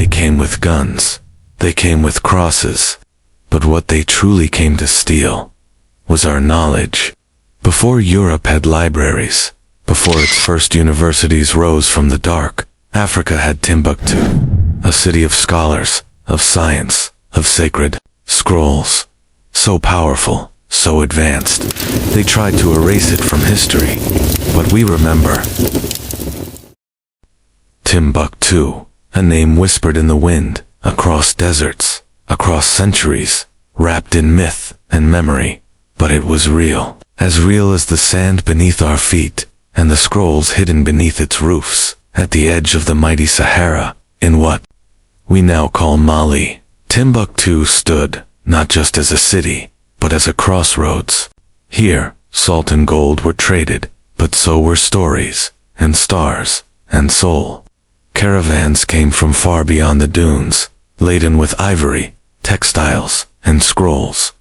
They came with guns. They came with crosses. But what they truly came to steal was our knowledge. Before Europe had libraries, before its first universities rose from the dark, Africa had Timbuktu, a city of scholars, of science, of sacred scrolls. So powerful, so advanced. They tried to erase it from history, but we remember. Timbuktu, a name whispered in the wind, across deserts, across centuries, wrapped in myth and memory. But it was real as the sand beneath our feet, and the scrolls hidden beneath its roofs, at the edge of the mighty Sahara, in what we now call Mali. Timbuktu stood, not just as a city, but as a crossroads. Here, salt and gold were traded, but so were stories, and stars, and soul. Caravans came from far beyond the dunes, laden with ivory, textiles, and scrolls.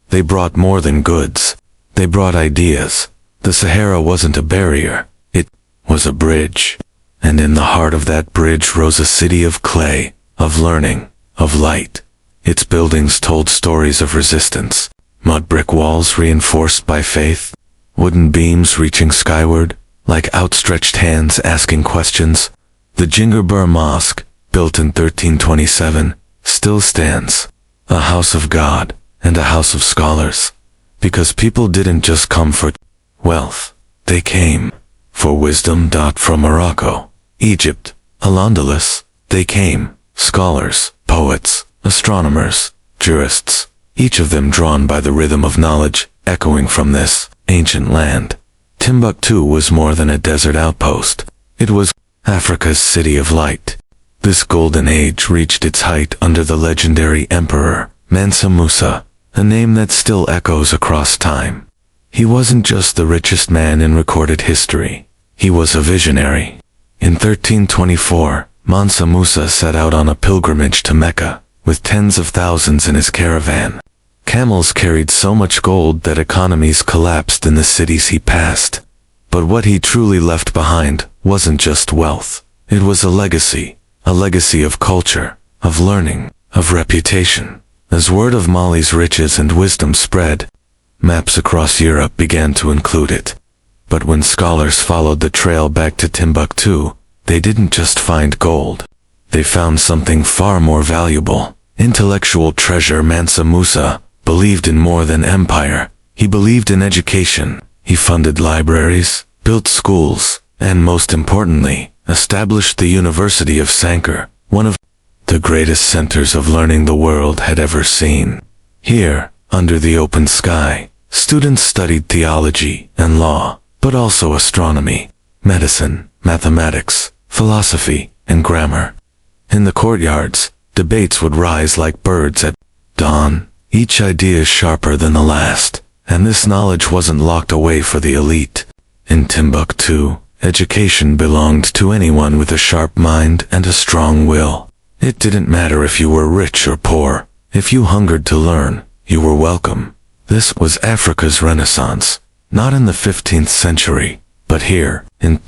They brought more than goods. They brought ideas. The Sahara wasn't a barrier. It was a bridge. And in the heart of that bridge rose a city of clay, of learning, of light. Its buildings told stories of resistance. Mud brick walls reinforced by faith. Wooden beams reaching skyward, like outstretched hands asking questions. The Jingerbur Mosque, built in 1327, still stands. A house of God, and a house of scholars. Because people didn't just come for wealth. They came for wisdom. From Morocco, Egypt, Al-Andalus, they came, scholars, poets, astronomers, jurists, each of them drawn by the rhythm of knowledge, echoing from this ancient land. Timbuktu was more than a desert outpost. It was Africa's city of light. This golden age reached its height under the legendary emperor, Mansa Musa, a name that still echoes across time. He wasn't just the richest man in recorded history. He was a visionary. In 1324, Mansa Musa set out on a pilgrimage to Mecca, with tens of thousands in his caravan. Camels carried so much gold that economies collapsed in the cities he passed. But what he truly left behind wasn't just wealth. It was a legacy of culture, of learning, of reputation. As word of Mali's riches and wisdom spread, maps across Europe began to include it. But when scholars followed the trail back to Timbuktu, they didn't just find gold. They found something far more valuable. Intellectual treasure. Mansa Musa believed in more than empire. He believed in education. He funded libraries, built schools, and most importantly, established the University of Sankar, one of the greatest centers of learning the world had ever seen. Here, under the open sky, students studied theology and law, but also astronomy, medicine, mathematics, philosophy, and grammar. In the courtyards, debates would rise like birds at dawn, each idea sharper than the last, and this knowledge wasn't locked away for the elite. In Timbuktu, education belonged to anyone with a sharp mind and a strong will. It didn't matter if you were rich or poor. If you hungered to learn, you were welcome. This was Africa's Renaissance, not in the 15th century, but here, in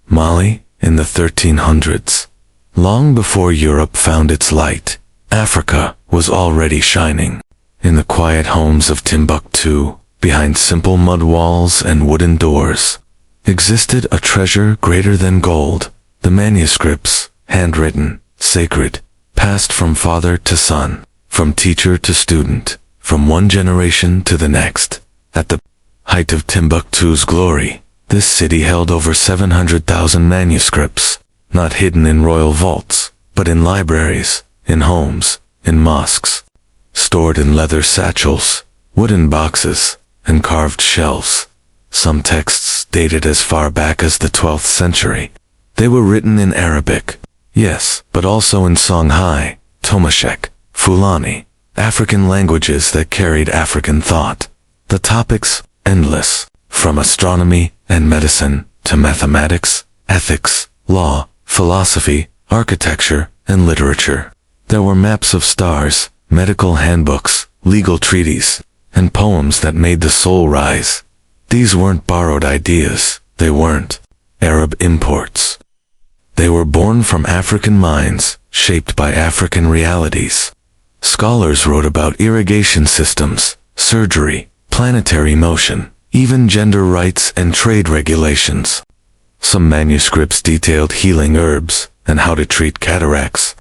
Mali, in the 1300s. Long before Europe found its light, Africa was already shining. In the quiet homes of Timbuktu, behind simple mud walls and wooden doors, existed a treasure greater than gold. The manuscripts, handwritten, sacred, passed from father to son, from teacher to student, from one generation to the next. At the height of Timbuktu's glory, this city held over 700,000 manuscripts, not hidden in royal vaults, but in libraries, in homes, in mosques, stored in leather satchels, wooden boxes, and carved shelves. Some texts dated as far back as the 12th century. They were written in Arabic, yes, but also in Songhai, Tomashek, Fulani, African languages that carried African thought. The topics, endless, from astronomy and medicine to mathematics, ethics, law, philosophy, architecture, and literature. There were maps of stars, medical handbooks, legal treaties, and poems that made the soul rise. These weren't borrowed ideas. They weren't Arab imports. They were born from African minds, shaped by African realities. Scholars wrote about irrigation systems, surgery, planetary motion, even gender rights and trade regulations. Some manuscripts detailed healing herbs and how to treat cataracts.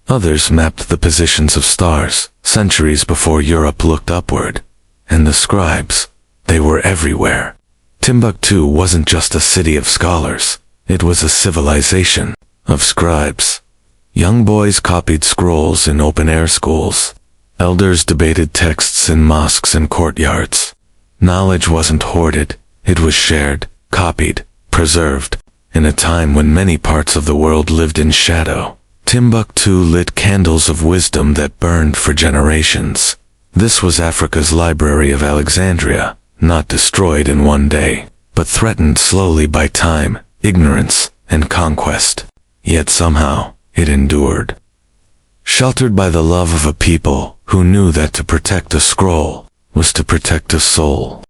Others mapped the positions of stars, centuries before Europe looked upward. And the scribes, they were everywhere. Timbuktu wasn't just a city of scholars, it was a civilization of scribes. Young boys copied scrolls in open-air schools. Elders debated texts in mosques and courtyards. Knowledge wasn't hoarded, it was shared, copied, preserved. In a time when many parts of the world lived in shadow, Timbuktu lit candles of wisdom that burned for generations. This was Africa's Library of Alexandria, not destroyed in one day, but threatened slowly by time, ignorance, and conquest. Yet somehow, it endured. Sheltered by the love of a people who knew that to protect a scroll was to protect a soul.